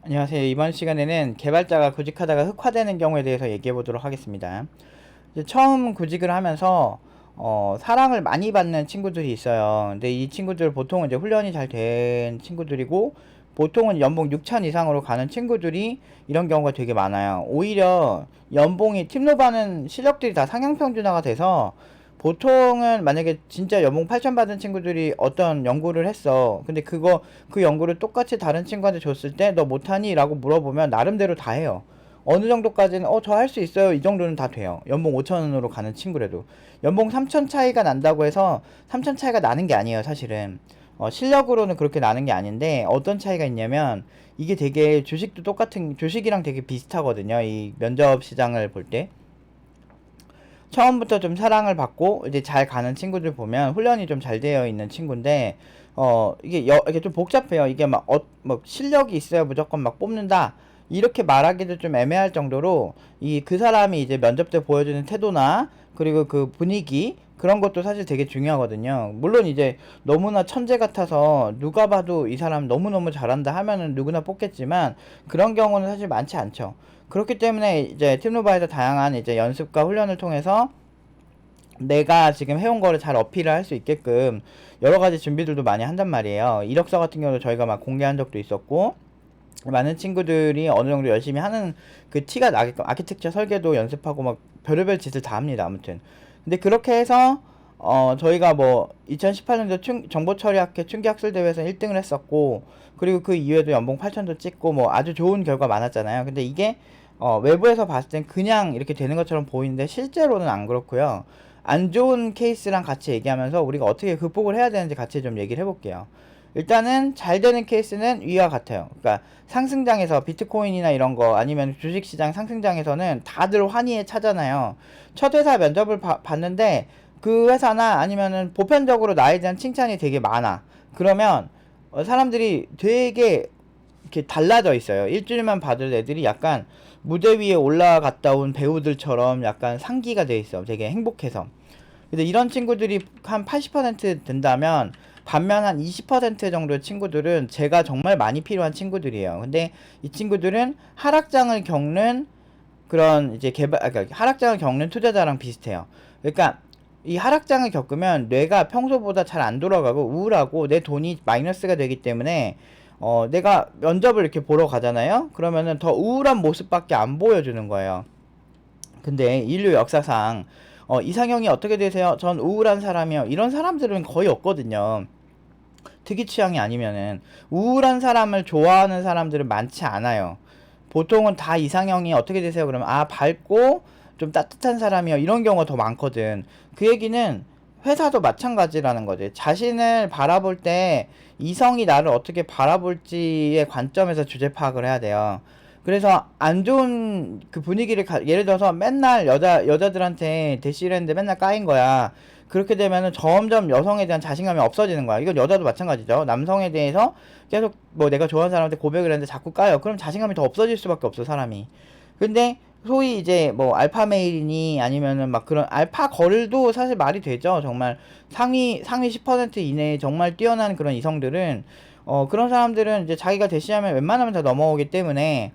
안녕하세요. 이번 시간에는 개발자가 구직하다가 흑화되는 경우에 대해서 얘기해 보도록 하겠습니다. 이제 처음 구직을 하면서 사랑을 많이 받는 친구들이 있어요. 근데 이 친구들 보통은 이제 훈련이 잘 된 친구들이고 보통은 연봉 6천 이상으로 가는 친구들이 이런 경우가 되게 많아요. 오히려 연봉이 팀노바는 실력들이 다 상향평준화가 돼서 보통은 만약에 진짜 연봉 8천 받은 친구들이 어떤 연구를 했어. 근데 그 연구를 똑같이 다른 친구한테 줬을 때 너 못하니? 라고 물어보면 나름대로 다 해요. 어느 정도까지는 저 할 수 있어요. 이 정도는 다 돼요. 연봉 5천원으로 가는 친구라도. 연봉 3천 차이가 난다고 해서 3천 차이가 나는 게 아니에요, 사실은. 실력으로는 그렇게 나는 게 아닌데 어떤 차이가 있냐면 이게 되게 주식도 똑같은 주식이랑 되게 비슷하거든요. 이 면접 시장을 볼 때. 처음부터 좀 사랑을 받고 이제 잘 가는 친구들 보면 훈련이 좀 잘 되어 있는 친구인데 이게 좀 복잡해요. 이게 뭐 실력이 있어야 무조건 막 뽑는다 이렇게 말하기도 좀 애매할 정도로 그 사람이 이제 면접 때 보여주는 태도나 그리고 그 분위기 그런 것도 사실 되게 중요하거든요. 물론 이제 너무나 천재 같아서 누가 봐도 이 사람 너무너무 잘한다 하면은 누구나 뽑겠지만 그런 경우는 사실 많지 않죠. 그렇기 때문에 이제 팀노바에서 다양한 이제 연습과 훈련을 통해서 내가 지금 해온 거를 잘 어필을 할 수 있게끔 여러 가지 준비들도 많이 한단 말이에요. 이력서 같은 경우도 저희가 막 공개한 적도 있었고, 많은 친구들이 어느 정도 열심히 하는 그 티가 나게끔 아키텍처 설계도 연습하고 막 별의별 짓을 다 합니다. 아무튼. 근데 그렇게 해서 저희가 뭐 2018년도 정보처리학회 춘기학술대회에서 1등을 했었고, 그리고 그 이후에도 연봉 8천도 찍고 뭐 아주 좋은 결과 많았잖아요. 근데 이게 외부에서 봤을 땐 그냥 이렇게 되는 것처럼 보이는데 실제로는 안 그렇고요. 안 좋은 케이스랑 같이 얘기하면서 우리가 어떻게 극복을 해야 되는지 같이 좀 얘기를 해볼게요. 일단은 잘 되는 케이스는 위와 같아요. 그러니까 상승장에서 비트코인이나 이런 거 아니면 주식시장 상승장에서는 다들 환희에 차잖아요. 첫 회사 면접을 봤는데 그 회사나 아니면은 보편적으로 나에 대한 칭찬이 되게 많아. 그러면 사람들이 되게 이렇게 달라져 있어요. 일주일만 받을 애들이 약간 무대 위에 올라갔다 온 배우들처럼 약간 상기가 돼 있어. 되게 행복해서. 근데 이런 친구들이 한 80% 된다면 반면 한 20% 정도의 친구들은 제가 정말 많이 필요한 친구들이에요. 근데 이 친구들은 하락장을 겪는 그런 이제 그러니까 하락장을 겪는 투자자랑 비슷해요. 그러니까 이 하락장을 겪으면 뇌가 평소보다 잘 안 돌아가고 우울하고 내 돈이 마이너스가 되기 때문에 내가 면접을 이렇게 보러 가잖아요. 그러면은 더 우울한 모습밖에 안 보여주는 거예요. 근데 인류 역사상 이상형이 어떻게 되세요? 전 우울한 사람이요. 이런 사람들은 거의 없거든요. 특이 취향이 아니면은 우울한 사람을 좋아하는 사람들은 많지 않아요. 보통은 다 이상형이 어떻게 되세요? 그러면 밝고 좀 따뜻한 사람이요. 이런 경우가 더 많거든. 그 얘기는 회사도 마찬가지라는 거지. 자신을 바라볼 때 이성이 나를 어떻게 바라볼지의 관점에서 주제 파악을 해야 돼요. 그래서 안 좋은 그 분위기를 예를 들어서 맨날 여자들한테 대시를 했는데 맨날 까인 거야. 그렇게 되면은 점점 여성에 대한 자신감이 없어지는 거야. 이건 여자도 마찬가지죠. 남성에 대해서 계속 뭐 내가 좋아하는 사람한테 고백을 했는데 자꾸 까요. 그럼 자신감이 더 없어질 수밖에 없어, 사람이. 근데 소위 이제 뭐 알파 메일이니 아니면은 막 그런 알파 걸도 사실 말이 되죠. 정말 상위 10% 이내에 정말 뛰어난 그런 이성들은 그런 사람들은 이제 자기가 대시하면 웬만하면 다 넘어오기 때문에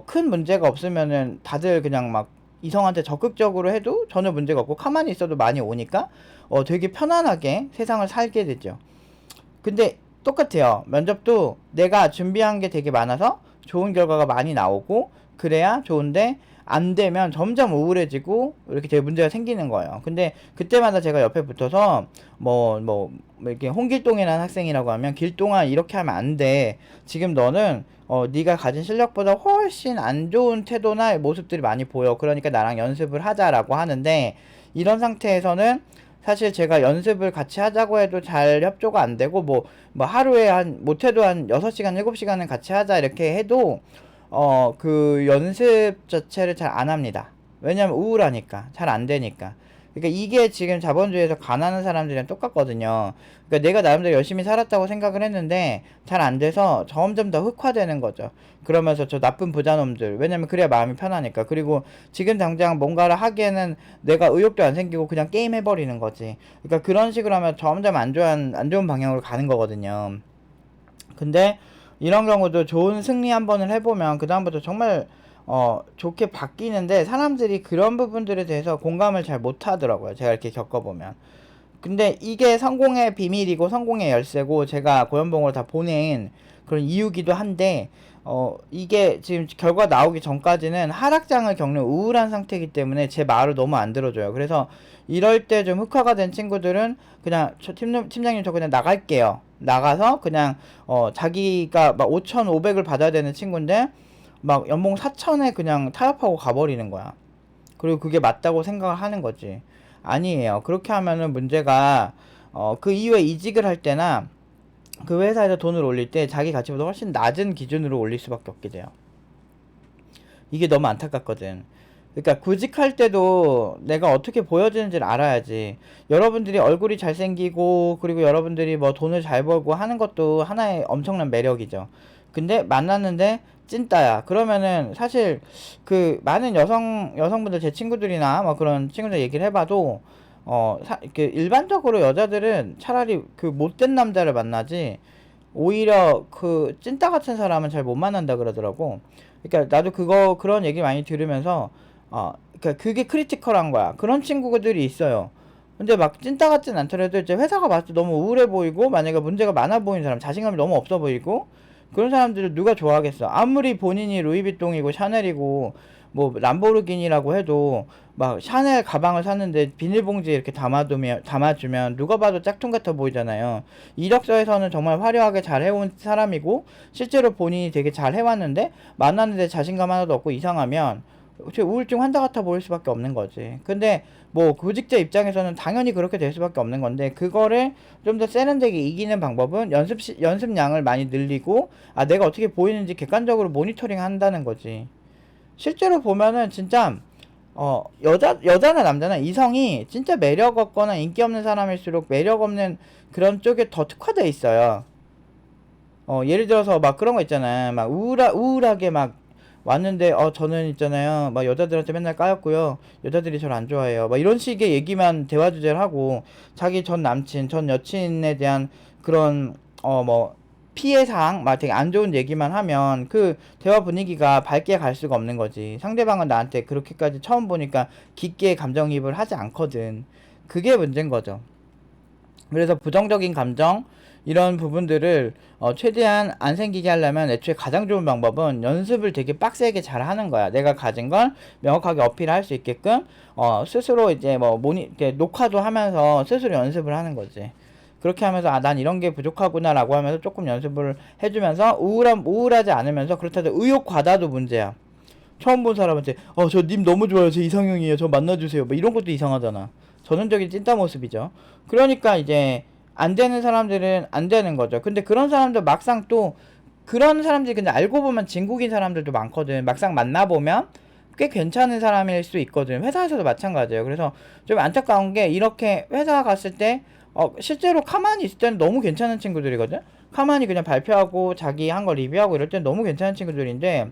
큰 문제가 없으면은 다들 그냥 막 이성한테 적극적으로 해도 전혀 문제가 없고 가만히 있어도 많이 오니까 되게 편안하게 세상을 살게 되죠. 근데 똑같아요. 면접도 내가 준비한 게 되게 많아서 좋은 결과가 많이 나오고 그래야 좋은데 안 되면 점점 우울해지고 이렇게 되게 문제가 생기는 거예요. 근데 그때마다 제가 옆에 붙어서 이렇게 홍길동이라는 학생이라고 하면 길동아 이렇게 하면 안 돼. 지금 너는 네가 가진 실력보다 훨씬 안 좋은 태도나 모습들이 많이 보여. 그러니까 나랑 연습을 하자라고 하는데 이런 상태에서는 사실 제가 연습을 같이 하자고 해도 잘 협조가 안 되고 뭐 하루에 못해도 한 6시간 7시간은 같이 하자 이렇게 해도 그 연습 자체를 잘 안 합니다. 왜냐면 우울하니까 잘 안 되니까. 그러니까 이게 지금 자본주의에서 가난한 사람들이랑 똑같거든요. 그러니까 내가 나름대로 열심히 살았다고 생각을 했는데 잘 안 돼서 점점 더 흑화되는 거죠. 그러면서 저 나쁜 부자놈들. 왜냐면 그래야 마음이 편하니까. 그리고 지금 당장 뭔가를 하기에는 내가 의욕도 안 생기고 그냥 게임 해버리는 거지. 그러니까 그런 식으로 하면 점점 안 좋은 방향으로 가는 거거든요. 근데 이런 경우도 좋은 승리 한 번을 해보면 그다음부터 정말 좋게 바뀌는데, 사람들이 그런 부분들에 대해서 공감을 잘 못하더라고요. 제가 이렇게 겪어보면. 근데 이게 성공의 비밀이고 성공의 열쇠고 제가 고연봉으로 다 보낸 그런 이유기도 한데, 이게 지금 결과 나오기 전까지는 하락장을 겪는 우울한 상태이기 때문에 제 말을 너무 안 들어줘요. 그래서 이럴 때 좀 흑화가 된 친구들은 그냥 팀장님 저 그냥 나갈게요. 나가서 그냥 자기가 막 5,500을 받아야 되는 친구인데 막 연봉 4,000에 그냥 타협하고 가버리는 거야. 그리고 그게 맞다고 생각을 하는 거지. 아니에요. 그렇게 하면은 문제가 그 이후에 이직을 할 때나 그 회사에서 돈을 올릴 때 자기 가치보다 훨씬 낮은 기준으로 올릴 수밖에 없게 돼요. 이게 너무 안타깝거든. 그러니까 구직할 때도 내가 어떻게 보여지는지를 알아야지. 여러분들이 얼굴이 잘생기고 그리고 여러분들이 뭐 돈을 잘 벌고 하는 것도 하나의 엄청난 매력이죠. 근데 만났는데 찐따야. 그러면은 사실 그 많은 여성분들, 제 친구들이나 뭐 그런 친구들 얘기를 해봐도 그 일반적으로 여자들은 차라리 그 못된 남자를 만나지 오히려 그 찐따 같은 사람은 잘 못 만난다 그러더라고. 그러니까 나도 그런 얘기 많이 들으면서 그러니까 그게 크리티컬한 거야. 그런 친구들이 있어요. 근데 막 찐따 같진 않더라도 이제 회사가 봤을 때 너무 우울해 보이고 만약에 문제가 많아 보이는 사람, 자신감이 너무 없어 보이고 그런 사람들을 누가 좋아하겠어. 아무리 본인이 루이비통이고 샤넬이고 뭐 람보르기니라고 해도 막 샤넬 가방을 샀는데 비닐봉지에 이렇게 담아주면 누가 봐도 짝퉁 같아 보이잖아요. 이력서에서는 정말 화려하게 잘 해온 사람이고 실제로 본인이 되게 잘 해왔는데 만났는데 자신감 하나도 없고 이상하면 우울증 환자 같아 보일 수밖에 없는 거지. 근데 뭐 구직자 입장에서는 당연히 그렇게 될 수밖에 없는 건데, 그거를 좀 더 세련되게 이기는 방법은 연습량을 많이 늘리고 내가 어떻게 보이는지 객관적으로 모니터링 한다는 거지. 실제로 보면은 진짜 여자나 남자나 이성이 진짜 매력 없거나 인기 없는 사람일수록 매력 없는 그런 쪽에 더 특화돼 있어요. 예를 들어서 막 그런 거 있잖아요. 막 우울하게 막 왔는데 저는 있잖아요 막 여자들한테 맨날 까였고요, 여자들이 저를 안 좋아해요, 막 이런 식의 얘기만 대화 주제를 하고 자기 전 남친 전 여친에 대한 그런 뭐 피해사항 막 되게 안 좋은 얘기만 하면 그 대화 분위기가 밝게 갈 수가 없는 거지. 상대방은 나한테 그렇게까지 처음 보니까 깊게 감정이입을 하지 않거든. 그게 문제인 거죠. 그래서 부정적인 감정 이런 부분들을 최대한 안 생기게 하려면 애초에 가장 좋은 방법은 연습을 되게 빡세게 잘 하는 거야. 내가 가진 걸 명확하게 어필할 수 있게끔 스스로 이제 뭐 이렇게 녹화도 하면서 스스로 연습을 하는 거지. 그렇게 하면서 난 이런 게 부족하구나 라고 하면서 조금 연습을 해주면서 우울하지 않으면서, 그렇다고 의욕 과다도 문제야. 처음 본 사람한테 저 님 너무 좋아요, 저 이상형이에요, 저 만나주세요, 뭐 이런 것도 이상하잖아. 전형적인 찐따 모습이죠. 그러니까 이제 안 되는 사람들은 안 되는 거죠. 근데 그런 사람들 막상 또 그런 사람들이 근데 알고 보면 진국인 사람들도 많거든. 막상 만나보면 꽤 괜찮은 사람일 수 있거든. 회사에서도 마찬가지예요. 그래서 좀 안타까운 게, 이렇게 회사 갔을 때 실제로 가만히 있을 때는 너무 괜찮은 친구들이거든. 가만히 그냥 발표하고 자기 한 거 리뷰하고 이럴 때는 너무 괜찮은 친구들인데,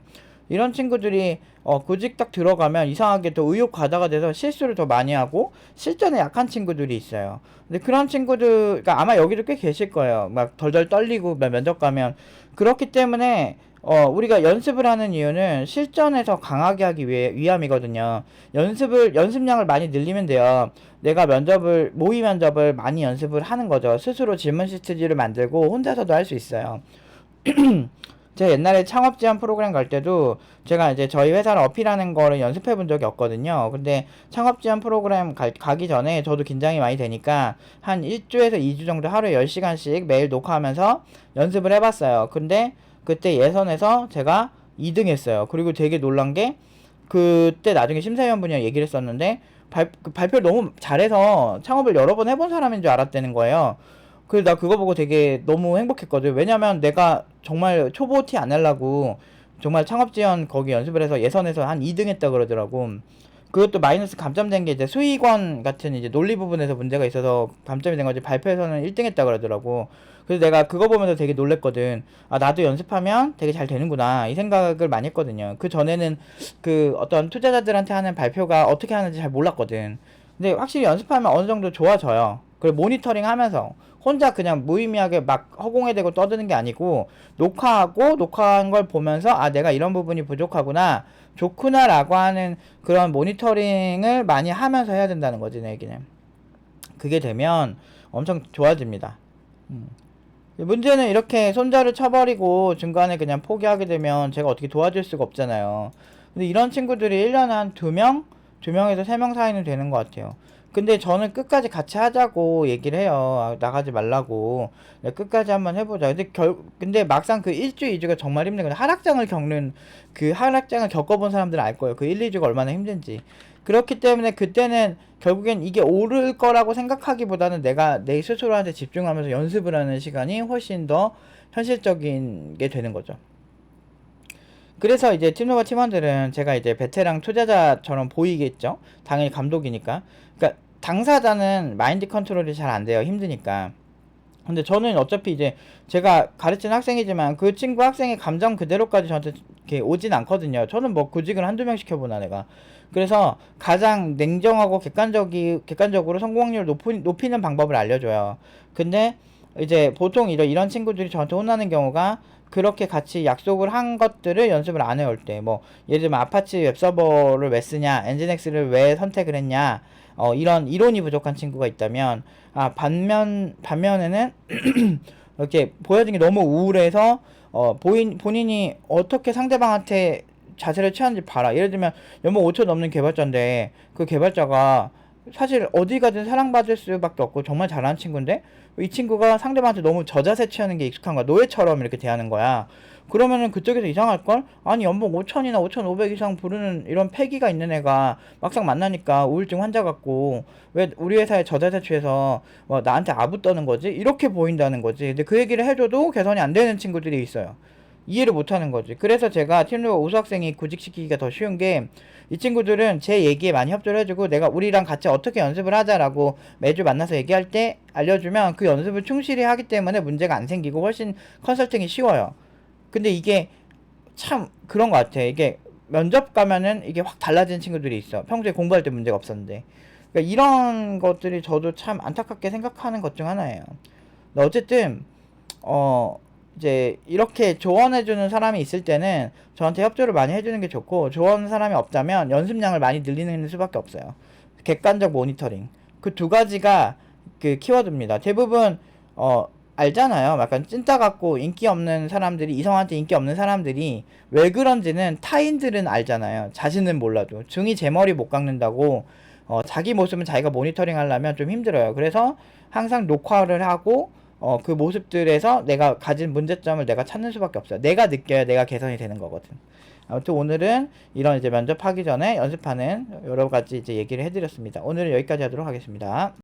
이런 친구들이 구직 딱 들어가면 이상하게 또 의욕 과다가 돼서 실수를 더 많이 하고 실전에 약한 친구들이 있어요. 근데 그런 친구들, 그러니까 아마 여기도 꽤 계실 거예요. 막 덜덜 떨리고 면접 가면. 그렇기 때문에 우리가 연습을 하는 이유는 실전에서 강하게 하기 위함이거든요. 연습량을 많이 늘리면 돼요. 내가 모의 면접을 많이 연습을 하는 거죠. 스스로 질문 시트지를 만들고 혼자서도 할 수 있어요. 제가 옛날에 창업 지원 프로그램 갈 때도 제가 이제 저희 회사를 어필하는 거를 연습해 본 적이 없거든요. 근데 창업 지원 프로그램 가기 전에 저도 긴장이 많이 되니까 한 1주에서 2주 정도 하루에 10시간씩 매일 녹화하면서 연습을 해봤어요. 근데 그때 예선에서 제가 2등 했어요. 그리고 되게 놀란 게, 그때 나중에 심사위원분이랑 얘기를 했었는데 발표를 너무 잘해서 창업을 여러 번 해본 사람인 줄 알았다는 거예요. 그래서 나 그거 보고 되게 너무 행복했거든. 왜냐면 내가 정말 초보 티 안 내려고 정말 창업지원 거기 연습을 해서 예선에서 한 2등 했다 그러더라고. 그것도 마이너스 감점된 게 이제 수의권 같은 이제 논리 부분에서 문제가 있어서 감점이 된 거지, 발표에서는 1등 했다 그러더라고. 그래서 내가 그거 보면서 되게 놀랬거든. 나도 연습하면 되게 잘 되는구나, 이 생각을 많이 했거든요. 그 전에는 그 어떤 투자자들한테 하는 발표가 어떻게 하는지 잘 몰랐거든. 근데 확실히 연습하면 어느 정도 좋아져요. 그리고 모니터링 하면서 혼자 그냥 무의미하게 막 허공에 대고 떠드는 게 아니고 녹화하고 녹화한 걸 보면서 아 내가 이런 부분이 부족하구나 좋구나 라고 하는 그런 모니터링을 많이 하면서 해야 된다는 거지 내 얘기는. 그게 되면 엄청 좋아집니다. 음. 문제는 이렇게 손자를 쳐버리고 중간에 그냥 포기하게 되면 제가 어떻게 도와줄 수가 없잖아요. 근데 이런 친구들이 1년에 한 2명? 2명에서 3명 사이는 되는 것 같아요. 근데 저는 끝까지 같이 하자고 얘기를 해요. 아, 나가지 말라고. 네, 끝까지 한번 해보자. 근데 막상 그 1주, 2주가 정말 힘든 거예요. 그 하락장을 겪어본 사람들은 알 거예요. 그 1, 2주가 얼마나 힘든지. 그렇기 때문에 그때는 결국엔 이게 오를 거라고 생각하기보다는 내가 내 스스로한테 집중하면서 연습을 하는 시간이 훨씬 더 현실적인 게 되는 거죠. 그래서 이제 팀노바 팀원들은 제가 이제 베테랑 투자자처럼 보이겠죠? 당연히 감독이니까. 그러니까 당사자는 마인드 컨트롤이 잘 안 돼요. 힘드니까. 근데 저는 어차피 이제 제가 가르치는 학생이지만 그 친구 학생의 감정 그대로까지 저한테 이렇게 오진 않거든요. 저는 뭐 구직을 한두 명 시켜보나 내가. 그래서 가장 냉정하고 객관적으로 성공률을 높이는 방법을 알려줘요. 근데 이제 보통 이런 친구들이 저한테 혼나는 경우가 그렇게 같이 약속을 한 것들을 연습을 안 해올 때, 뭐, 예를 들면 아파치 웹서버를 왜 쓰냐, 엔진엑스를 왜 선택을 했냐, 이런 이론이 부족한 친구가 있다면, 반면에는, 이렇게 보여진 게 너무 우울해서, 본인이 어떻게 상대방한테 자세를 취하는지 봐라. 예를 들면, 연봉 5천 넘는 개발자인데, 그 개발자가 사실 어디 가든 사랑받을 수밖에 없고 정말 잘하는 친구인데 이 친구가 상대방한테 너무 저자세 취하는 게 익숙한 거야. 노예처럼 이렇게 대하는 거야. 그러면은 그쪽에서 이상할걸? 아니 연봉 5천이나 5,500 이상 부르는 이런 패기가 있는 애가 막상 만나니까 우울증 환자 같고 왜 우리 회사에 저자세 취해서 뭐 나한테 아부 떠는 거지? 이렇게 보인다는 거지. 근데 그 얘기를 해줘도 개선이 안 되는 친구들이 있어요. 이해를 못하는 거지. 그래서 제가 팀리더 우수학생이 구직시키기가 더 쉬운 게 이 친구들은 제 얘기에 많이 협조를 해주고 내가 우리랑 같이 어떻게 연습을 하자라고 매주 만나서 얘기할 때 알려주면 그 연습을 충실히 하기 때문에 문제가 안 생기고 훨씬 컨설팅이 쉬워요. 근데 이게 참 그런 것 같아. 이게 면접 가면은 이게 확 달라지는 친구들이 있어. 평소에 공부할 때 문제가 없었는데. 그러니까 이런 것들이 저도 참 안타깝게 생각하는 것 중 하나예요. 근데 어쨌든 이제 이렇게 조언해주는 사람이 있을 때는 저한테 협조를 많이 해주는 게 좋고 조언 사람이 없다면 연습량을 많이 늘리는 수밖에 없어요. 객관적 모니터링 그 두 가지가 그 키워드입니다. 대부분 알잖아요. 약간 찐따 같고 인기 없는 사람들이 이성한테 인기 없는 사람들이 왜 그런지는 타인들은 알잖아요. 자신은 몰라도 중이 제 머리 못 깎는다고 자기 모습은 자기가 모니터링 하려면 좀 힘들어요. 그래서 항상 녹화를 하고 그 모습들에서 내가 가진 문제점을 내가 찾는 수밖에 없어요. 내가 느껴야 내가 개선이 되는 거거든. 아무튼 오늘은 이런 이제 면접하기 전에 연습하는 여러 가지 이제 얘기를 해드렸습니다. 오늘은 여기까지 하도록 하겠습니다.